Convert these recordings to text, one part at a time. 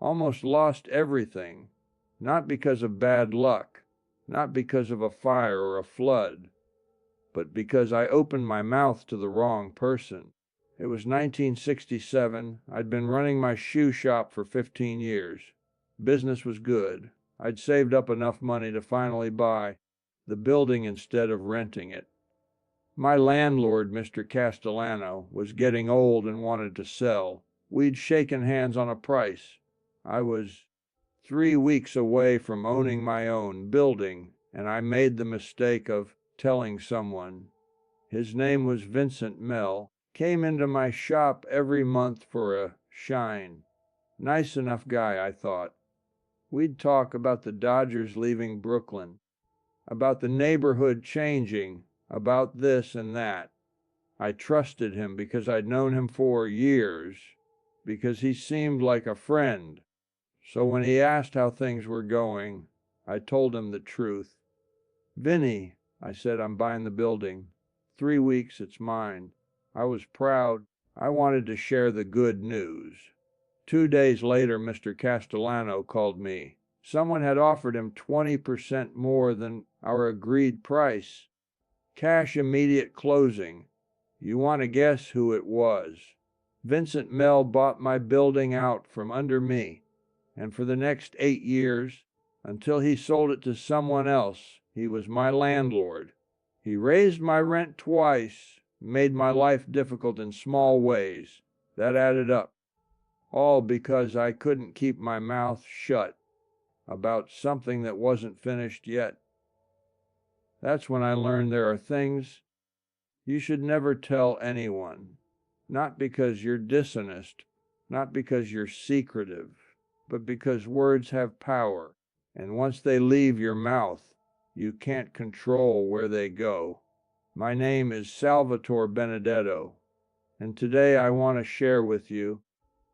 almost lost everything, not because of bad luck, not because of a fire or a flood, but because I opened my mouth to the wrong person. It was 1967. I'd been running my shoe shop for 15 years. Business was good. I'd saved up enough money to finally buy the building instead of renting it. My landlord, Mr. Castellano, was getting old and wanted to sell. We'd shaken hands on a price. I was 3 weeks away from owning my own building, and I made the mistake of telling someone. His name was Vincent Mell. Came into my shop every month for a shine. Nice enough guy, I thought. We'd talk about the Dodgers leaving Brooklyn, about the neighborhood changing, about this and that. I trusted him because I'd known him for years, because he seemed like a friend. So when he asked how things were going, I told him the truth. "Vinny," I said, "I'm buying the building. 3 weeks, it's mine." I was proud. I wanted to share the good news. 2 days later, Mr. Castellano called me. Someone had offered him 20% more than our agreed price. Cash immediate closing. You want to guess who it was? Vincent Mell bought my building out from under me, and for the next 8 years, until he sold it to someone else, he was my landlord. He raised my rent twice, made my life difficult in small ways. That added up. All because I couldn't keep my mouth shut about something that wasn't finished yet. That's when I learned there are things you should never tell anyone, not because you're dishonest, not because you're secretive, but because words have power, and once they leave your mouth, you can't control where they go. My name is Salvatore Benedetto, and today I want to share with you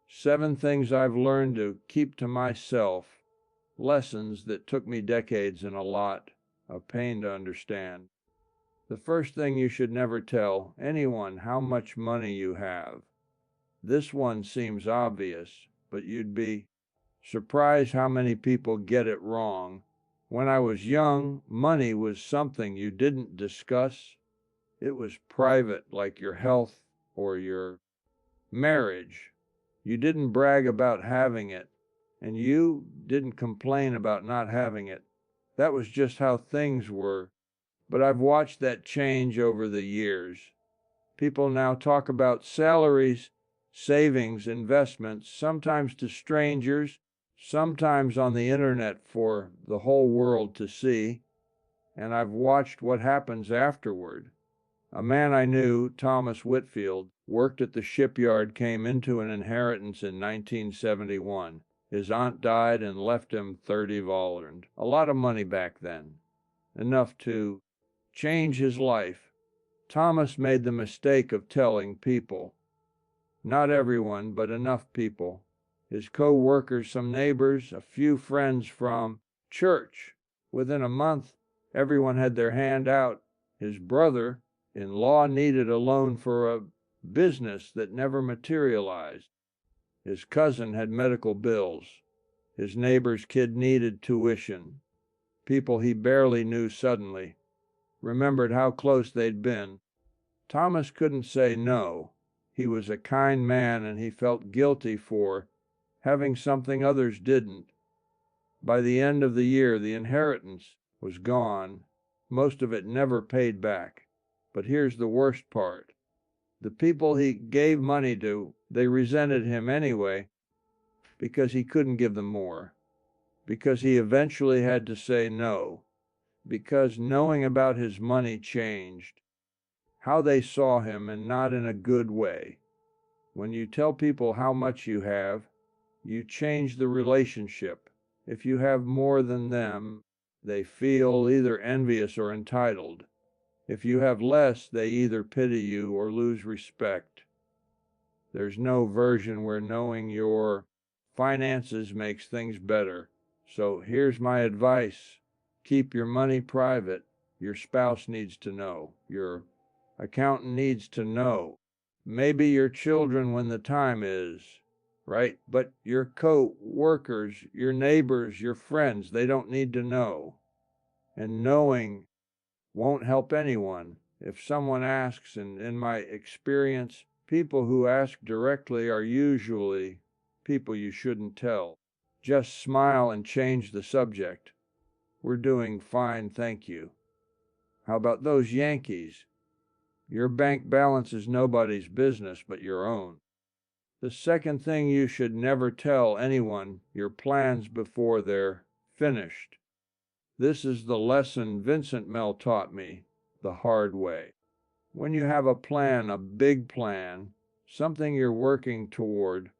7 things I've learned to keep to myself, lessons that took me decades and a lot of pain to understand. The first thing you should never tell anyone how much money you have. This one seems obvious, but you'd be surprised how many people get it wrong. When I was young, money was something you didn't discuss. It was private, like your health or your marriage. You didn't brag about having it, and you didn't complain about not having it. That was just how things were. But I've watched that change over the years. People now talk about salaries, savings, investments, sometimes to strangers, sometimes on the internet for the whole world to see. And I've watched what happens afterward. A man I knew, Thomas Whitfield, worked at the shipyard, came into an inheritance in 1971. His aunt died and left him 30 vollard. A lot of money back then. Enough to change his life. Thomas made the mistake of telling people. Not everyone, but enough people. His co-workers, some neighbors, a few friends from church. Within a month, everyone had their hand out. His brother-in-law needed a loan for a business that never materialized. His cousin had medical bills. His neighbor's kid needed tuition. People he barely knew suddenly remembered how close they'd been. Thomas couldn't say no. He was a kind man, and he felt guilty for having something others didn't. By the end of the year, the inheritance was gone. Most of it never paid back. But here's the worst part. The people he gave money to, they resented him anyway because he couldn't give them more, because he eventually had to say no, because knowing about his money changed how they saw him, and not in a good way. When you tell people how much you have, you change the relationship. If you have more than them, they feel either envious or entitled. If you have less, they either pity you or lose respect. There's no version where knowing your finances makes things better. So here's my advice. Keep your money private. Your spouse needs to know. Your accountant needs to know. Maybe your children when the time is. right? But your co-workers, your neighbors, your friends, they don't need to know. And knowing won't help anyone. If someone asks, and in my experience, people who ask directly are usually people you shouldn't tell. Just smile and change the subject. We're doing fine, thank you. How about those Yankees? Your bank balance is nobody's business but your own. The second thing, you should never tell anyone your plans before they're finished. This is the lesson Vincent Mell taught me the hard way. When you have a plan, a big plan, something you're working toward,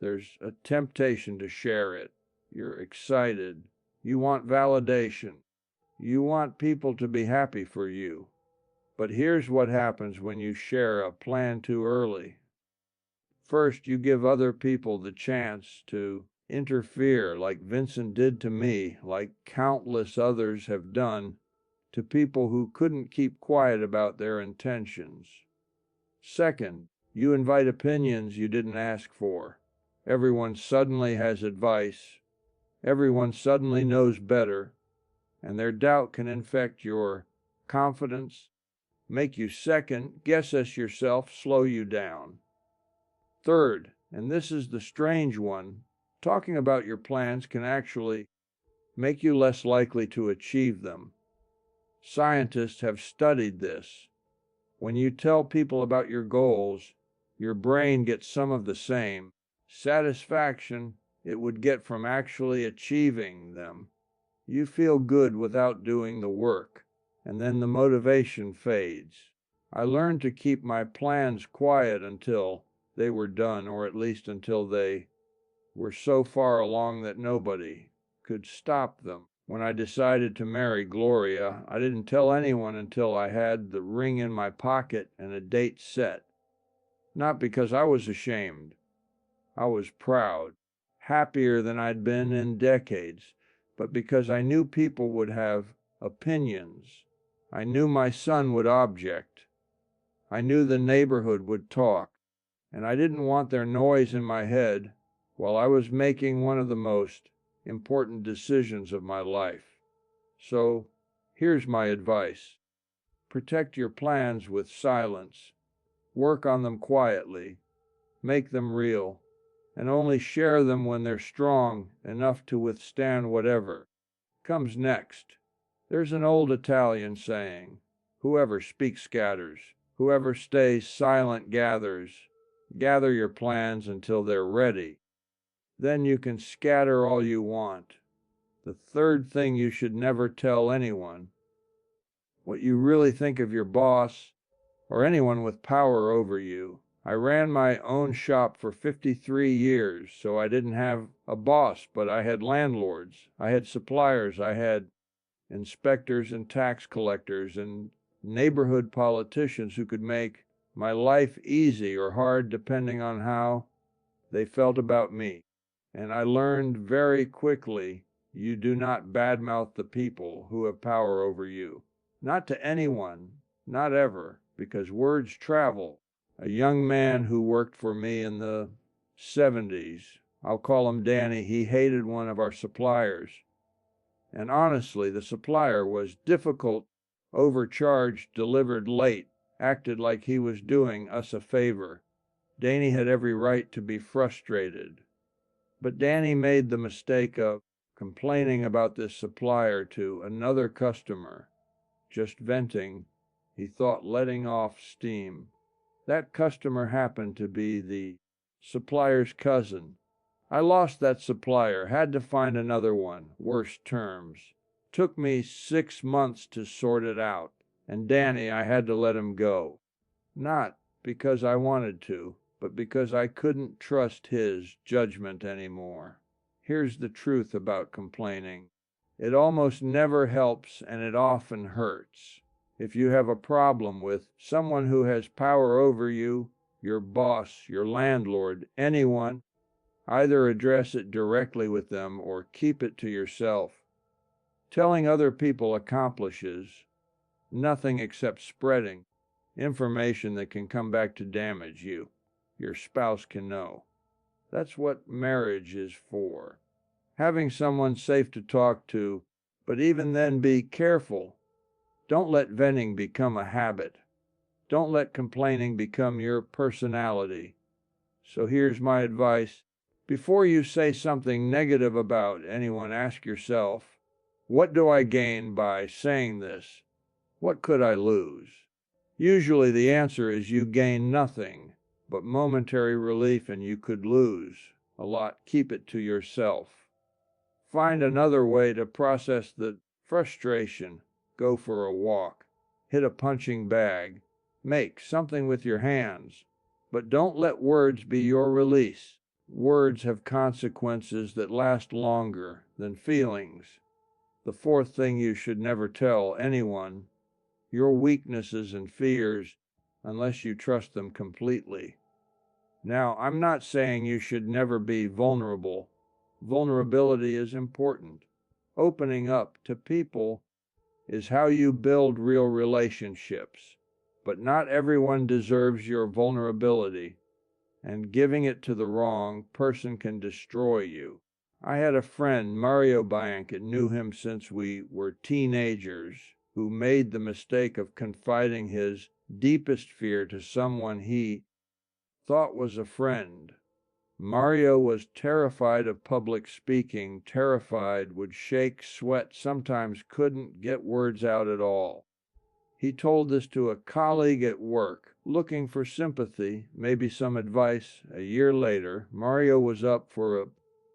there's a temptation to share it. You're excited. You want validation. You want people to be happy for you. But here's what happens when you share a plan too early. First, you give other people the chance to interfere, like Vincent did to me, like countless others have done to people who couldn't keep quiet about their intentions. Second, you invite opinions you didn't ask for. Everyone suddenly has advice. Everyone suddenly knows better, and their doubt can infect your confidence, make you second guess yourself, slow you down. Third, and this is the strange one, talking about your plans can actually make you less likely to achieve them. Scientists have studied this. When you tell people about your goals, your brain gets some of the same satisfaction it would get from actually achieving them. You feel good without doing the work, and then the motivation fades. I learned to keep my plans quiet until they were done, or at least until they were so far along that nobody could stop them. When I decided to marry Gloria, I didn't tell anyone until I had the ring in my pocket and a date set. Not because I was ashamed. I was proud, happier than I'd been in decades, but because I knew people would have opinions. I knew my son would object. I knew the neighborhood would talk, and I didn't want their noise in my head while I was making one of the most important decisions of my life. So, here's my advice. Protect your plans with silence. Work on them quietly. Make them real. And only share them when they're strong enough to withstand whatever comes next. There's an old Italian saying, whoever speaks scatters. Whoever stays silent gathers. Gather your plans until they're ready. Then you can scatter all you want. The third thing, you should never tell anyone what you really think of your boss or anyone with power over you. I ran my own shop for 53 years, so I didn't have a boss, but I had landlords, I had suppliers, I had inspectors and tax collectors and neighborhood politicians who could make my life easy or hard depending on how they felt about me. And I learned very quickly, you do not badmouth the people who have power over you. Not to anyone, not ever, because words travel. A young man who worked for me in the 70s, I'll call him Danny, he hated one of our suppliers. And honestly, the supplier was difficult, overcharged, delivered late, acted like he was doing us a favor. Danny had every right to be frustrated. But Danny made the mistake of complaining about this supplier to another customer, just venting, he thought, letting off steam. That customer happened to be the supplier's cousin. I lost that supplier, had to find another one, worse terms. Took me 6 months to sort it out, and Danny, I had to let him go. Not because I wanted to, but because I couldn't trust his judgment anymore. Here's the truth about complaining. It almost never helps, and it often hurts. If you have a problem with someone who has power over you, your boss, your landlord, anyone, either address it directly with them or keep it to yourself. Telling other people accomplishes nothing except spreading information that can come back to damage you. Your spouse can know. That's what marriage is for. Having someone safe to talk to, but even then be careful. Don't let venting become a habit. Don't let complaining become your personality. So here's my advice. Before you say something negative about anyone, ask yourself, what do I gain by saying this? What could I lose? Usually the answer is you gain nothing, but momentary relief, and you could lose a lot. Keep it to yourself. Find another way to process the frustration. Go for a walk. Hit a punching bag. Make something with your hands. But don't let words be your release. Words have consequences that last longer than feelings. The fourth thing you should never tell anyone: your weaknesses and fears, unless you trust them completely. Now, I'm not saying you should never be vulnerable. Vulnerability is important. Opening up to people is how you build real relationships. But not everyone deserves your vulnerability, and giving it to the wrong person can destroy you. I had a friend, Mario Bianca, knew him since we were teenagers, who made the mistake of confiding his deepest fear to someone he thought was a friend. Mario was terrified of public speaking, terrified, would shake, sweat, sometimes couldn't get words out at all. He told this to a colleague at work, looking for sympathy, maybe some advice. A year later, Mario was up for a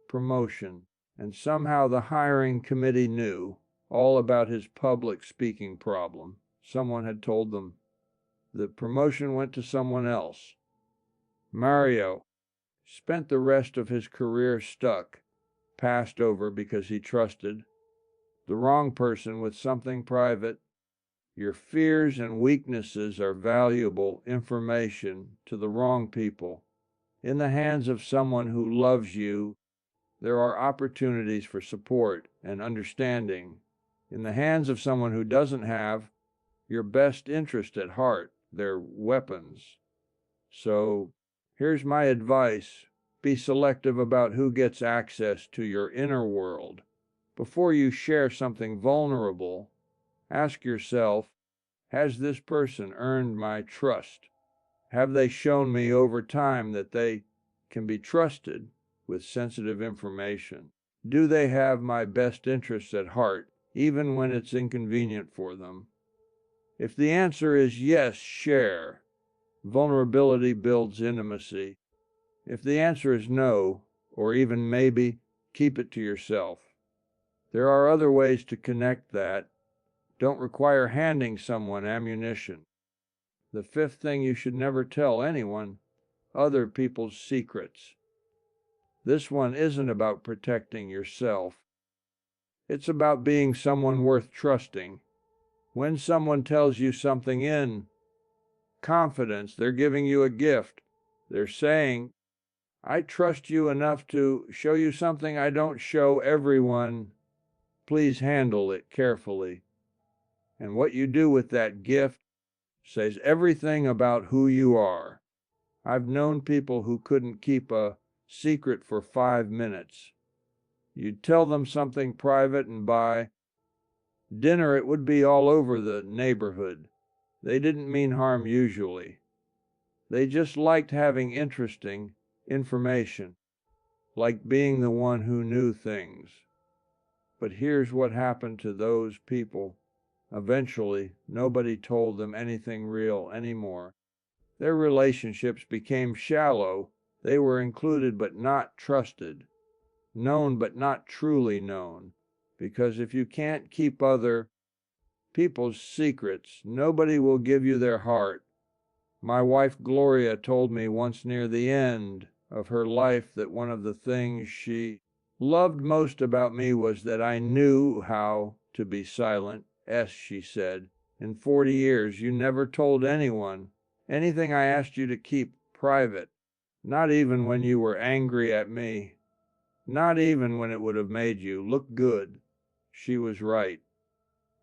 promotion, and somehow the hiring committee knew all about his public speaking problem. Someone had told them. The promotion went to someone else. Mario spent the rest of his career stuck, passed over because he trusted the wrong person with something private. Your fears and weaknesses are valuable information to the wrong people. In the hands of someone who loves you, there are opportunities for support and understanding. In the hands of someone who doesn't have your best interest at heart, they're weapons. So here's my advice. Be selective about who gets access to your inner world. Before you share something vulnerable, ask yourself, has this person earned my trust? Have they shown me over time that they can be trusted with sensitive information? Do they have my best interests at heart, even when it's inconvenient for them? If the answer is yes, share. Vulnerability builds intimacy. If the answer is no, or even maybe, keep it to yourself. There are other ways to connect that don't require handing someone ammunition. The fifth thing you should never tell anyone: other people's secrets. This one isn't about protecting yourself. It's about being someone worth trusting. When someone tells you something in confidence, they're giving you a gift. They're saying, I trust you enough to show you something I don't show everyone. Please handle it carefully. And what you do with that gift says everything about who you are. I've known people who couldn't keep a secret for 5 minutes. You'd tell them something private, and by dinner it would be all over the neighborhood. They didn't mean harm usually. They just liked having interesting information, like being the one who knew things. But here's what happened to those people. Eventually, nobody told them anything real anymore. Their relationships became shallow. They were included but not trusted, known but not truly known. Because if you can't keep other people's secrets, nobody will give you their heart. My wife Gloria told me once near the end of her life that one of the things she loved most about me was that I knew how to be silent. She said, in 40 years you never told anyone anything I asked you to keep private, not even when you were angry at me, not even when it would have made you look good. She was right.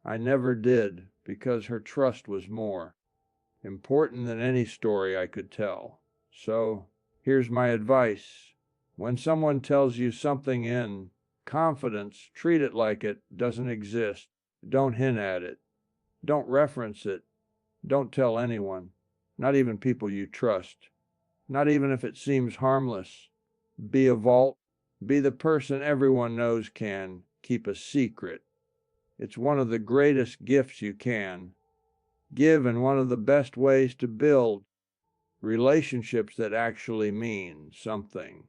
I never did, because her trust was more important than any story I could tell. So here's my advice. When someone tells you something in confidence, treat it like it doesn't exist. Don't hint at it. Don't reference it. Don't tell anyone, not even people you trust, not even if it seems harmless. Be a vault. Be the person everyone knows can keep a secret. It's one of the greatest gifts you can give and one of the best ways to build relationships that actually mean something.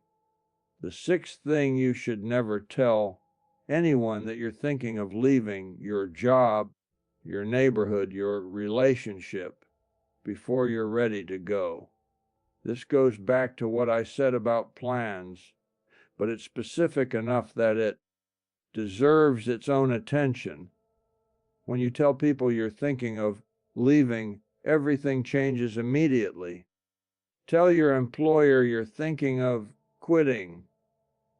The sixth thing you should never tell anyone that you're thinking of leaving your job, your neighborhood, your relationship before you're ready to go. This goes back to what I said about plans, but it's specific enough that it deserves its own attention. When you tell people you're thinking of leaving, everything changes immediately. Tell your employer you're thinking of quitting,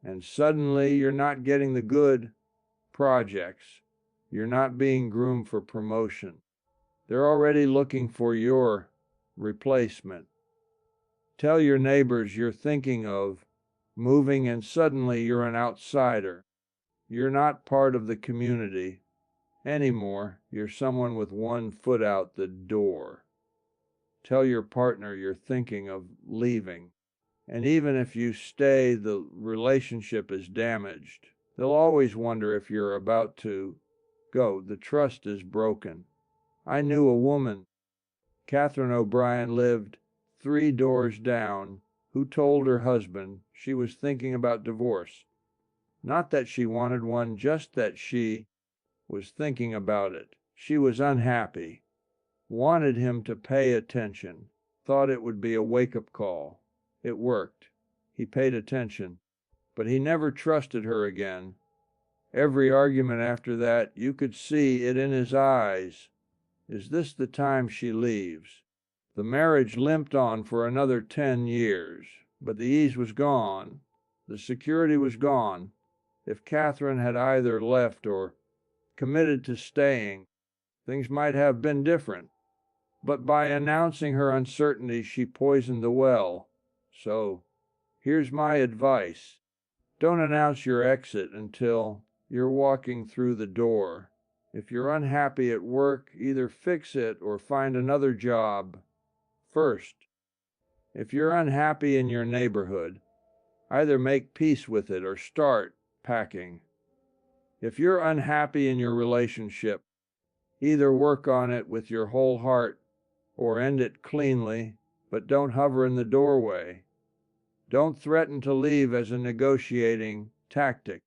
and suddenly you're not getting the good projects. You're not being groomed for promotion. They're already looking for your replacement. Tell your neighbors you're thinking of moving, and suddenly you're an outsider. You're not part of the community anymore. You're someone with one foot out the door. Tell your partner you're thinking of leaving. And even if you stay, the relationship is damaged. They'll always wonder if you're about to go. The trust is broken. I knew a woman, Catherine O'Brien, lived 3 doors down, who told her husband she was thinking about divorce. Not that she wanted one, just that she was thinking about it. She was unhappy, wanted him to pay attention, thought it would be a wake-up call. It worked. He paid attention, but he never trusted her again. Every argument after that, you could see it in his eyes. Is this the time she leaves? The marriage limped on for another 10 years, but the ease was gone. The security was gone. If Catherine had either left or committed to staying, things might have been different. But by announcing her uncertainty, she poisoned the well. So, here's my advice. Don't announce your exit until you're walking through the door. If you're unhappy at work, either fix it or find another job first. If you're unhappy in your neighborhood, either make peace with it or start packing. If you're unhappy in your relationship, either work on it with your whole heart or end it cleanly, but don't hover in the doorway. Don't threaten to leave as a negotiating tactic.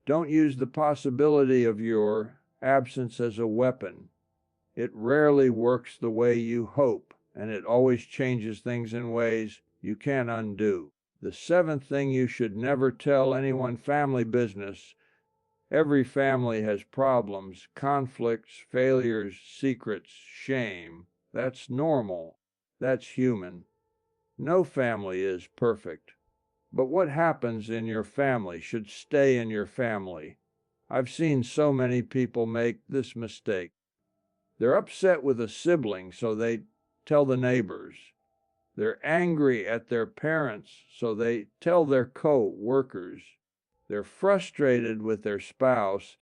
Don't use the possibility of your absence as a weapon. It rarely works the way you hope, and it always changes things in ways you can't undo. The seventh thing you should never tell anyone: family business. Every family has problems, conflicts, failures, secrets, shame. That's normal. That's human. No family is perfect. But what happens in your family should stay in your family. I've seen so many people make this mistake. They're upset with a sibling, so they tell the neighbors. They're angry at their parents, so they tell their co-workers. They're frustrated with their spouse,